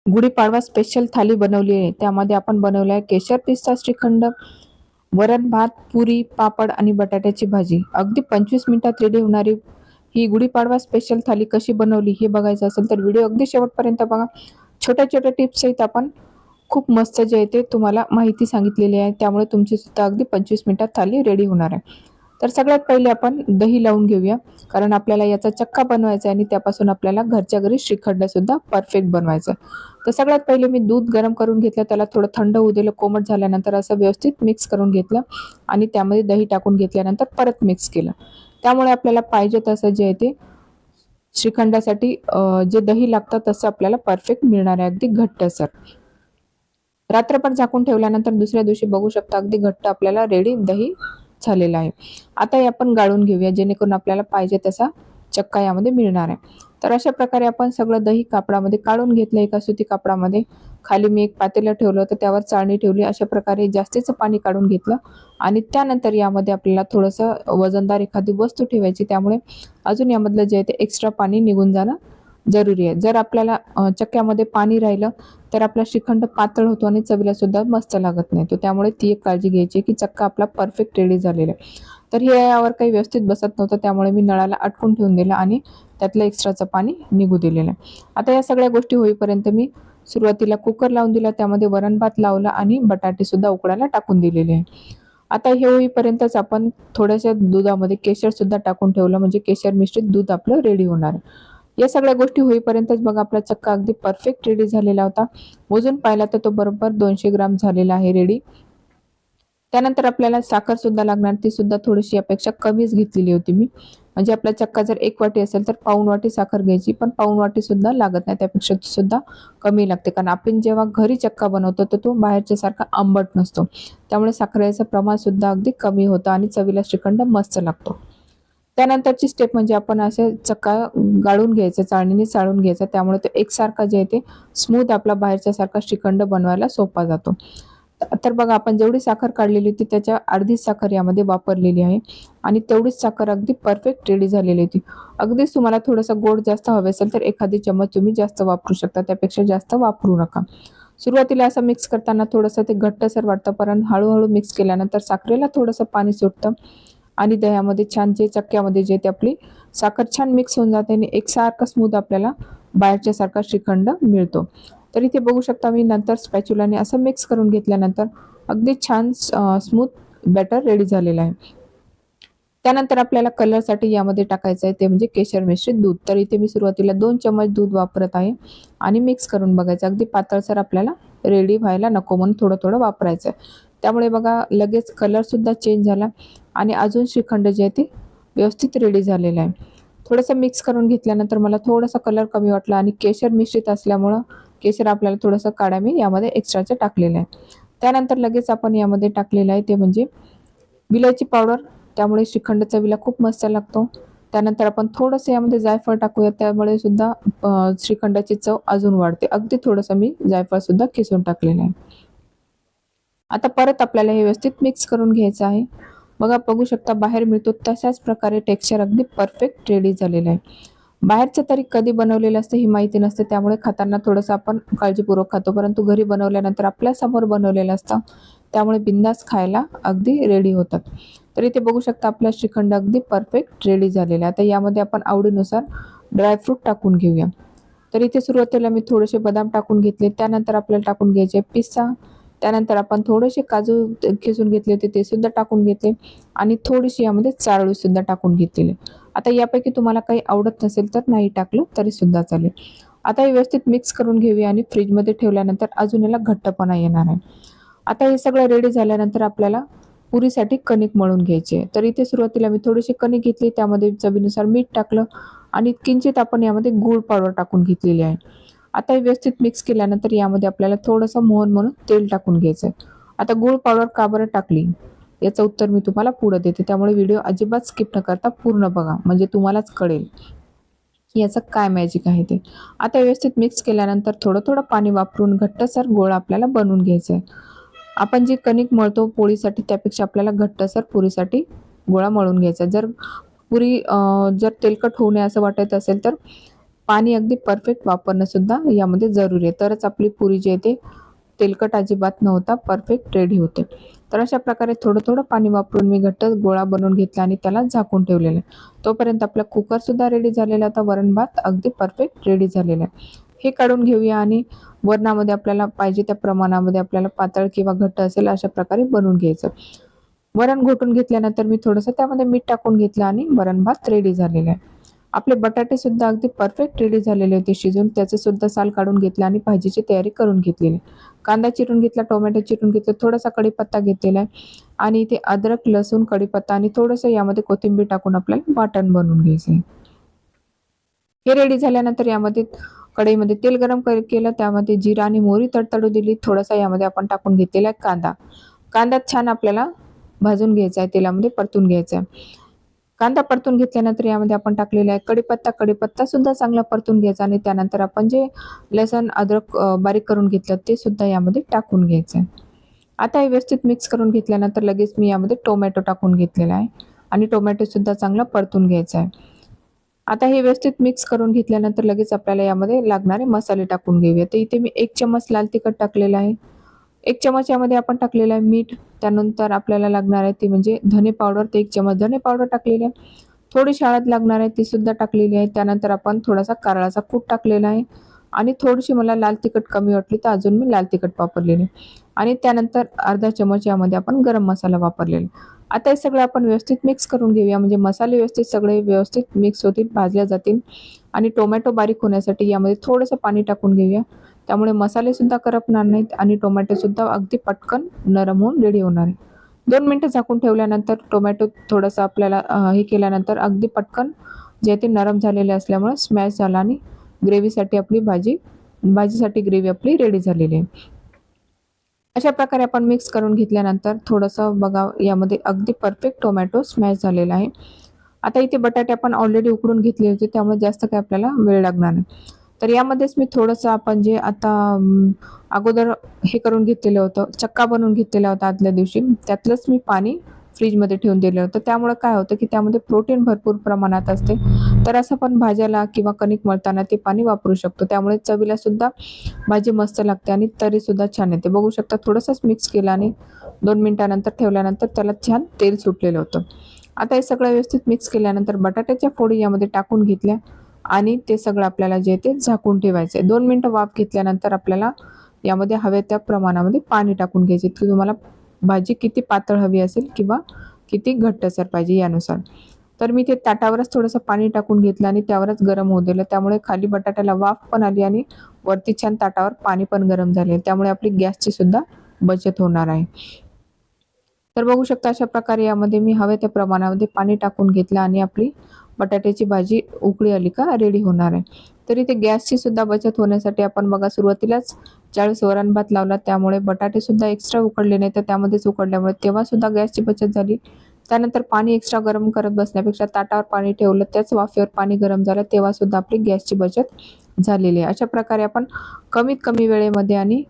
Gudi Padwa special थाली बनवली आहे. त्यामध्ये आपण बनवलं आहे केशर पिस्ता श्रीखंड, वरण भात, पुरी, पापड आणि बटाट्याची भाजी. अगदी 25 मिनिटात रेडी होणारी ही गुढीपाडवा स्पेशल थाली कशी बनवली हे बघायचं असेल तर व्हिडिओ अगदी शेवटपर्यंत बघा. छोट्या छोट्या टिप्स सहित आपण खूप मस्त जे आहे ते तुम्हाला माहिती सांगितलेली आहे. त्यामुळे तुमची सुद्धा अगदी 25 मिनिटात थाली रेडी होणार आहे. तर सगळ्यात पहिले आपण दही लावून घेऊया, कारण आपल्याला याचा चक्का बनवायचा आहे आणि त्यापासून आपल्याला घरच्या घरी श्रीखंड सुद्धा परफेक्ट बनवायचं. तर सगळ्यात पहिले मी दूध गरम करून घेतलं, त्याला थोडं थंड होऊ दिलं. कोमट झाल्यानंतर असं व्यवस्थित मिक्स करून घेतलं आणि त्यामध्ये दही टाकून घेतल्यानंतर परत मिक्स केलं. त्यामुळे आपल्याला पाहिजे तसं जे आहे ते श्रीखंडासाठी जे दही लागतं तसं आपल्याला परफेक्ट मिळणार आहे, अगदी घट्टसर. रात्रभर झाकून ठेवल्यानंतर दुसऱ्या दिवशी बघू शकता अगदी घट्ट आपल्याला रेडी दही झालेला आहे. आता हे आपण गाळून घेऊया, जेणेकरून आपल्याला पाहिजे तसा चक्का यामध्ये मिळणार आहे. तर अशा प्रकारे आपण सगळं दही कापडामध्ये काढून घेतलं. एका सुती कापडामध्ये खाली मी एक पातेलं ठेवलं होतं, त्यावर चाळणी ठेवली. अशा प्रकारे जास्तीचं पाणी काढून घेतलं आणि त्यानंतर यामध्ये आपल्याला थोडंसं वजनदार एखादी वस्तू ठेवायची. त्यामुळे अजून यामधलं जे आहे ते एक्स्ट्रा पाणी निघून जाणं जरुरी आहे. जर आपल्याला चक्क्यामध्ये पाणी राहिलं तर आपला श्रीखंड पातळ होतो आणि चवीला सुद्धा मस्त लागत नाही. तो त्यामुळे ती एक काळजी घ्यायची की चक्का आपला परफेक्ट रेडी झालेला आहे. तर हे यावर काही व्यवस्थित बसत नव्हतं, त्यामुळे मी नळाला अटकून ठेवून दिलं आणि त्यातलं एक्स्ट्राचं पाणी निघू दिलेलं आहे. आता या सगळ्या गोष्टी होईपर्यंत मी सुरुवातीला कुकर लावून दिला, त्यामध्ये वरण भात लावला आणि बटाटे सुद्धा उकडायला टाकून दिलेले आहे. आता हे होईपर्यंतच आपण थोड्याशा दुधामध्ये केशर सुद्धा टाकून ठेवलं, म्हणजे केशर मिश्रित दूध आपलं रेडी होणार आहे. या सगळ्या गोष्टी होईपर्यंतच बघा आपला चक्का अगदी परफेक्ट रेडी झालेला होता. मोजून पाहिला तर तो बरोबर 200 ग्राम झालेला आहे रेडी. त्यानंतर आपल्याला साखर सुद्धा लागणार, ती सुद्धा थोडीशी यापेक्षा कमीच घेतलेली होती मी. म्हणजे आपला चक्का जर 1 वाटी असेल तर पाऊण वाटी साखर घ्यायची, पण पाऊण वाटी सुद्धा लागत नाही, त्यापेक्षा सुद्धा कमी लागते. कारण आपण जेव्हा घरी चक्का बनवतो तर तो बाहेरच्या सारखा आंबट नसतो. त्यामुळे साखरेचं प्रमाण सुद्धा अगदी कमी होतं आणि चवीला श्रीखंड मस्त लागतो. त्यानंतरची स्टेप म्हणजे आपण असे चक्का गाळून घ्यायचा, चाळणीने चाळून घ्यायचा. त्यामुळे तो एकसारखा जे आहे ते स्मूथ आपला बाहेरच्या सारखा श्रीखंड बनवायला सोपा जातो. तर बघा आपण जेवढी साखर काढलेली होती त्याच्या अर्धी साखर यामध्ये वापरलेली आहे आणि तेवढीच साखर अगदी परफेक्ट रेडी झालेली होती. अगदीच तुम्हाला थोडंसं गोड जास्त हवे असेल तर एखादी चम्मच तुम्ही जास्त वापरू शकता, त्यापेक्षा जास्त वापरू नका. सुरुवातीला असं मिक्स करताना थोडंसं ते घट्टसर वाटतं, परंतु हळूहळू मिक्स केल्यानंतर साखरेला थोडंसं पाणी सुटतं आणि दह्यामध्ये छान जे चक्क्यामध्ये जे ते आपली साखर छान मिक्स होऊन जाते आणि एकसारखं स्मूथ आपल्याला बाहेरच्या सारखा श्रीखंड मिळतो. तर इथे बघू शकता मी नंतर स्पॅच्युलाने असं मिक्स करून घेतल्यानंतर अगदी छान स्मूथ बॅटर रेडी झालेलं आहे. त्यानंतर आपल्याला कलरसाठी यामध्ये टाकायचं आहे ते म्हणजे केशर मिश्रित दूध. तर इथे मी सुरुवातीला 2 चम्मच दूध वापरत आहे आणि मिक्स करून बघायचं. अगदी पातळसर आपल्याला रेडी व्हायला नको म्हणून थोडं थोडं वापरायचं आहे. त्यामुळे बघा लगेच कलरसुद्धा चेंज झाला आणि अजून श्रीखंड जे आहे ते व्यवस्थित रेडी झालेलं आहे. थोडंसं मिक्स करून घेतल्यानंतर मला थोडासा कलर कमी वाटला आणि केशर मिश्रित असल्यामुळं केशर आपल्याला थोडंसं काढा मी यामध्ये एक्स्ट्राचं टाकलेलं आहे. त्यानंतर लगेच आपण यामध्ये टाकलेलं आहे ते म्हणजे विलायची पावडर. त्यामुळे श्रीखंड चवीला खूप मस्त लागतो. त्यानंतर आपण थोडंसं यामध्ये जायफळ टाकूया, त्यामुळे सुद्धा श्रीखंडाची चव अजून वाढते. अगदी थोडंसं मी जायफळ सुद्धा किसून टाकलेलं आहे. आता परत आपल्याला हे व्यवस्थित मिक्स करून घ्यायचं आहे. बघा बघू शकता बाहेर मिळतो तशाच प्रकारे टेक्स्चर अगदी परफेक्ट रेडी झालेलं आहे. बाहेरचं तरी कधी बनवलेलं असतं ही माहिती नसते, त्यामुळे खाताना थोडंसं आपण काळजीपूर्वक खातो, परंतु घरी बनवल्यानंतर आपल्यासमोर बनवलेलं असतं, त्यामुळे बिंदास खायला अगदी रेडी होतात. तर इथे बघू शकता आपला श्रीखंड अगदी परफेक्ट रेडी झालेला आहे. आता यामध्ये आपण आवडीनुसार ड्रायफ्रूट टाकून घेऊया. तर इथे सुरुवातीला मी थोडेसे बदाम टाकून घेतले, त्यानंतर आपल्याला टाकून घ्यायचे पिस्ता, त्यानंतर आपण थोडेसे काजू खिसून घेतले होते ते सुद्धा टाकून घेतले आणि थोडीशी यामध्ये चारोळी सुद्धा टाकून घेतलेली. आता यापैकी तुम्हाला काही आवडत नसेल तर नाही टाकलं तरी सुद्धा चालेल. आता हे व्यवस्थित मिक्स करून घेऊया आणि फ्रीजमध्ये ठेवल्यानंतर अजून याला घट्टपणा येणार आहे. आता हे सगळं रेडी झाल्यानंतर आपल्याला पुरीसाठी कणिक मळून घ्यायची आहे. तर इथे सुरुवातीला मी थोडीशी कणिक घेतली, त्यामध्ये चवीनुसार मीठ टाकलं आणि किंचित आपण यामध्ये गूळ पावडर टाकून घेतलेली आहे. आता हे व्यवस्थित मिक्स केल्यानंतर यामध्ये आपल्याला थोडंसं मोहन म्हणून तेल टाकून घ्यायचं आहे. आता गूळ पावडर का बरं टाकली याचं उत्तर मी तुम्हाला पुढे देते, त्यामुळे व्हिडिओ अजिबात स्किप न करता पूर्ण बघा, म्हणजे तुम्हालाच कळेल की याचं काय मॅजिक आहे ते. आता व्यवस्थित मिक्स केल्यानंतर थोडं थोडं पाणी वापरून घट्टसर गोळा आपल्याला बनवून घ्यायचा आहे. आपण जी कणिक मळतो पोळीसाठी त्यापेक्षा आपल्याला घट्टसर पुरीसाठी गोळा मळून घ्यायचा. जर पुरी जर तेलकट होऊ नये असं वाटत असेल तर पाणी अगदी परफेक्ट वापरणं सुद्धा यामध्ये जरुरी आहे, तरच आपली पुरी जी आहे ते तेलकट अजिबात न होता परफेक्ट रेडी होते. तर अशा प्रकारे थोडं थोडं पाणी वापरून मी घट्ट गोळा बनवून घेतला आणि त्याला झाकून ठेवलेलं आहे. तोपर्यंत आपला कुकर सुद्धा रेडी झालेला होता. वरण भात अगदी परफेक्ट रेडी झालेला आहे. हे काढून घेऊया आणि वरणामध्ये आपल्याला पाहिजे त्या प्रमाणामध्ये आपल्याला पातळ किंवा घट्ट असेल अशा प्रकारे बनवून घ्यायचं. वरण घोटून घेतल्यानंतर मी थोडंसं त्यामध्ये मीठ टाकून घेतलं आणि वरण भात रेडी झालेला आहे. आपले बटाटे सुद्धा अगदी परफेक्ट रेडी झालेले होते शिजून. त्याचं सुद्धा साल काढून घेतलं आणि भाजीची तयारी करून घेतलेली. कांदा चिरून घेतला, टोमॅटो चिरून घेतलं, थोडासा कढीपत्ता घेतलेला आहे आणि इथे अद्रक, लसूण, कढीपत्ता आणि थोडंसं यामध्ये कोथिंबीर टाकून आपल्याला वाटण बनवून घ्यायचं आहे. हे रेडी झाल्यानंतर यामध्ये कढईमध्ये तेल गरम केलं, त्यामध्ये जिरा आणि मोहरी तडतडू दिली. थोडासा यामध्ये आपण टाकून घेतलेला आहे कांदा. कांदा छान आपल्याला भाजून घ्यायचा आहे, तेलामध्ये परतून घ्यायचा आहे. कांदा परतून घेतल्यानंतर यामध्ये आपण टाकलेला आहे कढीपत्ता. कढीपत्ता सुद्धा चांगला परतून घ्यायचा आणि त्यानंतर आपण जे लसूण, अद्रक बारीक करून घेतलं ते सुद्धा यामध्ये टाकून घ्यायचं आहे. आता हे व्यवस्थित मिक्स करून घेतल्यानंतर लगेच मी यामध्ये टोमॅटो टाकून घेतलेला आहे आणि टोमॅटो सुद्धा चांगला परतून घ्यायचा आहे. आता हे व्यवस्थित मिक्स करून घेतल्यानंतर लगेच आपल्याला यामध्ये लागणारे मसाले टाकून घेऊया. तर इथे मी 1 चम्मच लाल तिखट टाकलेला आहे. 1 चम्मच यामध्ये आपण टाकलेलं आहे मीठ. त्यानंतर आपल्याला लागणार आहे ती म्हणजे धने पावडर, ते 1 चम्मच धने पावडर टाकलेली आहे. थोडीशी हळद लागणार आहे, ती सुद्धा टाकलेली आहे. त्यानंतर आपण थोडासा कारळाचा कूट टाकलेला आहे आणि थोडीशी मला लाल तिखट कमी वाटली तर अजून मी लाल तिखट वापरलेली आणि त्यानंतर अर्धा चम्मच यामध्ये आपण गरम मसाला वापरलेला. आता हे सगळं आपण व्यवस्थित मिक्स करून घेऊया, म्हणजे मसाले व्यवस्थित सगळे व्यवस्थित मिक्स होतील, भाजल्या जातील आणि टोमॅटो बारीक होण्यासाठी यामध्ये थोडंसं पाणी टाकून घेऊया. त्यामुळे मसाले सुद्धा करपणार नाहीत आणि टोमॅटो सुद्धा अगदी पटकन नरम होऊन रेडी होणार आहे. 2 मिनिटं झाकून ठेवल्यानंतर टोमॅटो थोडंसं आपल्याला हे केल्यानंतर अगदी पटकन जे ते नरम झालेले असल्यामुळे स्मॅश झाला आणि ग्रेव्हीसाठी आपली भाजीसाठी ग्रेव्ही आपली रेडी झालेली आहे. अशा प्रकारे आपण मिक्स करून घेतल्यानंतर थोडंसं बघा यामध्ये अगदी परफेक्ट टोमॅटो स्मॅश झालेला आहे. आता इथे बटाटे आपण ऑलरेडी उकडून घेतले होते, त्यामुळे जास्त काही आपल्याला वेळ लागणार नाही. तर यामध्येच मी थोडंसं आपण जे आता अगोदर हे करून घेतलेलं होतं, चक्का बनवून घेतलेला होता आदल्या दिवशी, त्यातलंच मी पाणी फ्रीजमध्ये ठेवून दिलं होतं. त्यामुळे काय होतं की त्यामध्ये प्रोटीन भरपूर प्रमाणात असते. तर असं पण भाज्याला किंवा कणिक मळताना ते पाणी वापरू शकतो. त्यामुळे चवीला सुद्धा भाजी मस्त लागते आणि तरी सुद्धा छान येते. बघू शकता थोडंसंच मिक्स केलं आणि 2 मिनिटानंतर ठेवल्यानंतर त्याला छान तेल सुटलेलं होतं. आता हे सगळं व्यवस्थित मिक्स केल्यानंतर बटाट्याच्या फोडी यामध्ये टाकून घेतल्या आणि ते सगळं आपल्याला जे ते झाकून ठेवायचं आहे. 2 मिनिटं वाफ घेतल्यानंतर आपल्याला यामध्ये हव्या त्या प्रमाणामध्ये पाणी टाकून घ्यायचे, की तुम्हाला भाजी किती पातळ हवी असेल किंवा किती घट्टसर पाहिजे यानुसार. तर मी ते ताटावरच थोडंसं पाणी टाकून घेतलं आणि त्यावरच गरम होऊ दिलं. त्यामुळे खाली बटाट्याला वाफ पण आली आणि वरती छान ताटावर पाणी पण गरम झाले. त्यामुळे आपली गॅसची सुद्धा बचत होणार आहे. तर बघू शकता अशा प्रकारे यामध्ये मी हव्या त्या प्रमाणामध्ये पाणी टाकून घेतलं आणि आपली बटाट्याची भाजी उकळी आली का रेडी होणार आहे. तरी ते गॅसची सुद्धा बचत होण्यासाठी आपण बघा सुरुवातीलाच ज्यावेळेस वरण भात लावला त्यामुळे बटाटे सुद्धा एक्स्ट्रा उकडले नाही, तर त्यामध्येच उकडल्यामुळे तेव्हा सुद्धा गॅसची बचत झाली. त्यानंतर पाणी एक्स्ट्रा गरम करत बसण्यापेक्षा ताटावर पाणी ठेवलं, त्याच वाफेवर पाणी गरम झालं, तेव्हा सुद्धा आपली गॅसची बचत झालेली आहे. अशा प्रकारे आपण कमीत कमी वेळेमध्ये आणि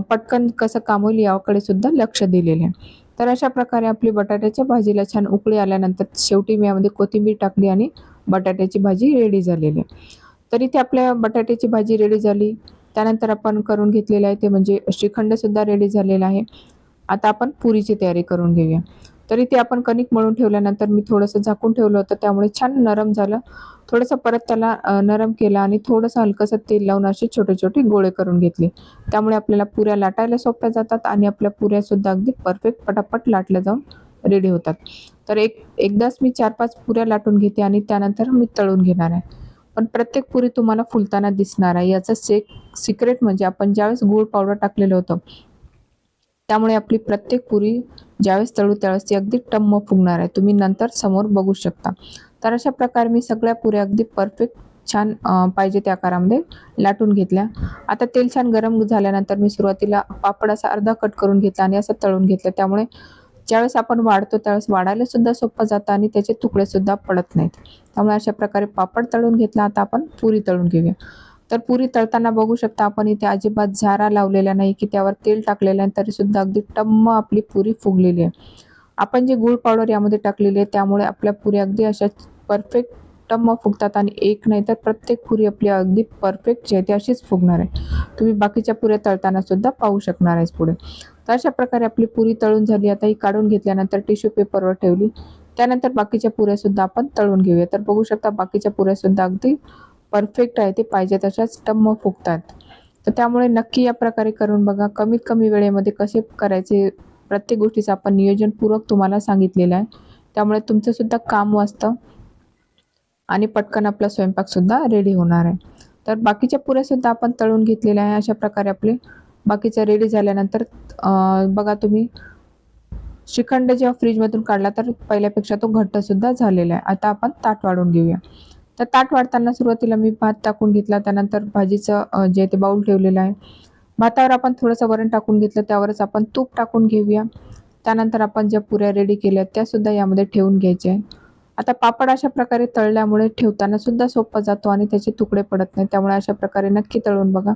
पटकन कसं काम होईल याकडे सुद्धा लक्ष दिलेलं आहे. तर अशा प्रकारे आपली बटाट्याच्या भाजीला छान उकळी आल्यानंतर शेवटी मी यामध्ये कोथिंबीर टाकली आणि बटाट्याची भाजी रेडी झालेली आहे. तर इथे आपल्या बटाट्याची भाजी रेडी झाली. त्यानंतर आपण करून घेतलेलं आहे ते म्हणजे श्रीखंड सुद्धा रेडी झालेला आहे. आता आपण पुरीची तयारी करून घेऊया. तर इथे आपण कणिक मळून ठेवल्यानंतर मी थोडंसं झाकून ठेवलं होतं, त्यामुळे छान नरम झालं. थोडंसं परत त्याला नरम केलं आणि थोडंसं हलकंसं तेल लावून असे छोटे-छोटे गोळे करून घेतले. त्यामुळे आपल्याला पुऱ्या लाटायला सोप्या जातात आणि आपल्या पुऱ्या सुद्धा अगदी परफेक्ट पटापट लाटल्या जाऊन रेडी होतात. तर एकदाच मी 4-5 पुऱ्या लाटून घेते आणि त्यानंतर मी तळून घेणार आहे. पण प्रत्येक पुरी तुम्हाला फुलताना दिसणार आहे. याचं सिक्रेट म्हणजे आपण ज्यावेळेस गूळ पावडर टाकलेलं होतं, त्यामुळे आपली प्रत्येक पुरी ज्यावेळेस तळू त्यावेळेस ती अगदी टम्म फुगणार आहे. तुम्ही नंतर समोर बघू शकता. तर अशा प्रकारे मी सगळ्या पुऱ्या अगदी परफेक्ट छान पाहिजे त्या आकारामध्ये लाटून घेतल्या. आता तेल छान गरम झाल्यानंतर मी सुरुवातीला पापड असा अर्धा कट करून घेतला आणि असं तळून घेतलं. त्यामुळे ज्यावेळेस आपण वाढतो त्यावेळेस वाढायला सुद्धा सोपं जातं आणि त्याचे तुकडे सुद्धा पडत नाहीत. त्यामुळे अशा प्रकारे पापड तळून घेतला. आता आपण पुरी तळून घेऊया. तर पुरी तळताना बघू शकता आपण इथे अजिबात झारा लावलेला नाही की त्यावर तेल टाकलेलं आहे, तरी सुद्धा अगदी टम्म आपली पुरी फुगलेली आहे. आपण जे गूळ पावडर यामध्ये टाकलेली आहे त्यामुळे आपल्या पुऱ्या अगदी अशा परफेक्ट टम्म फुगतात आणि एक नाही तर प्रत्येक पुरी आपली अगदी परफेक्ट जी आहे ती अशीच फुगणार आहे. तुम्ही बाकीच्या पुऱ्या तळताना सुद्धा पाहू शकणार आहेस पुढे. तर अशा प्रकारे आपली पुरी तळून झाली. आता ही काढून घेतल्यानंतर टिश्यू पेपरवर ठेवली. त्यानंतर बाकीच्या पुऱ्या सुद्धा आपण तळून घेऊया. तर बघू शकता बाकीच्या पुऱ्या सुद्धा अगदी परफेक्ट आहे, ते पाहिजे तशाच टम्म फुगतात. तर त्यामुळे नक्की या प्रकारे करून बघा. कमीत कमी वेळेमध्ये कसे करायचे प्रत्येक गोष्टीचं आपण नियोजनपूर्वक तुम्हाला सांगितलेलं आहे. त्यामुळे तुमचं सुद्धा काम वाचतं आणि पटकन आपला स्वयंपाकसुद्धा रेडी होणार आहे. तर बाकीच्या पुऱ्या सुद्धा आपण तळून घेतलेल्या आहे. अशा प्रकारे आपले बाकीचं रेडी झाल्यानंतर बघा तुम्ही श्रीखंड जेव्हा फ्रीजमधून काढला तर पहिल्यापेक्षा तो घट्टसुद्धा झालेला आहे. आता आपण ताट वाढून घेऊया. तर ताट वाढताना सुरुवातीला मी भात टाकून घेतला. त्यानंतर भाजीचं जे ते बाउल ठेवलेलं आहे. भातावर आपण थोडंसं वरण टाकून घेतलं. त्यावरच आपण तूप टाकून घेऊया. त्यानंतर आपण ज्या पुऱ्या रेडी केल्या त्यासुद्धा यामध्ये ठेवून घ्यायच्या आहे. आता पापड अशा प्रकारे तळल्यामुळे ठेवताना सुद्धा सोपा जातो आणि त्याचे तुकडे पडत नाही. त्यामुळे अशा प्रकारे नक्की तळून बघा.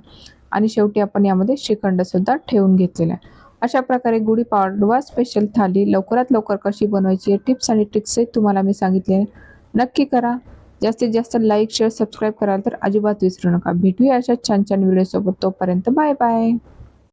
आणि शेवटी आपण यामध्ये श्रीखंडसुद्धा ठेवून घेतलेला आहे. अशा प्रकारे गुढीपाडवा स्पेशल थाली लवकरात लवकर कशी बनवायची टिप्स आणि ट्रिक्सही तुम्हाला मी सांगितले आहे. नक्की करा. जास्तीत जास्त लाईक, शेअर, सबस्क्राईब कराल तर अजिबात विसरू नका. भेटूया अशा छान छान व्हिडिओसोबत. तोपर्यंत बाय बाय.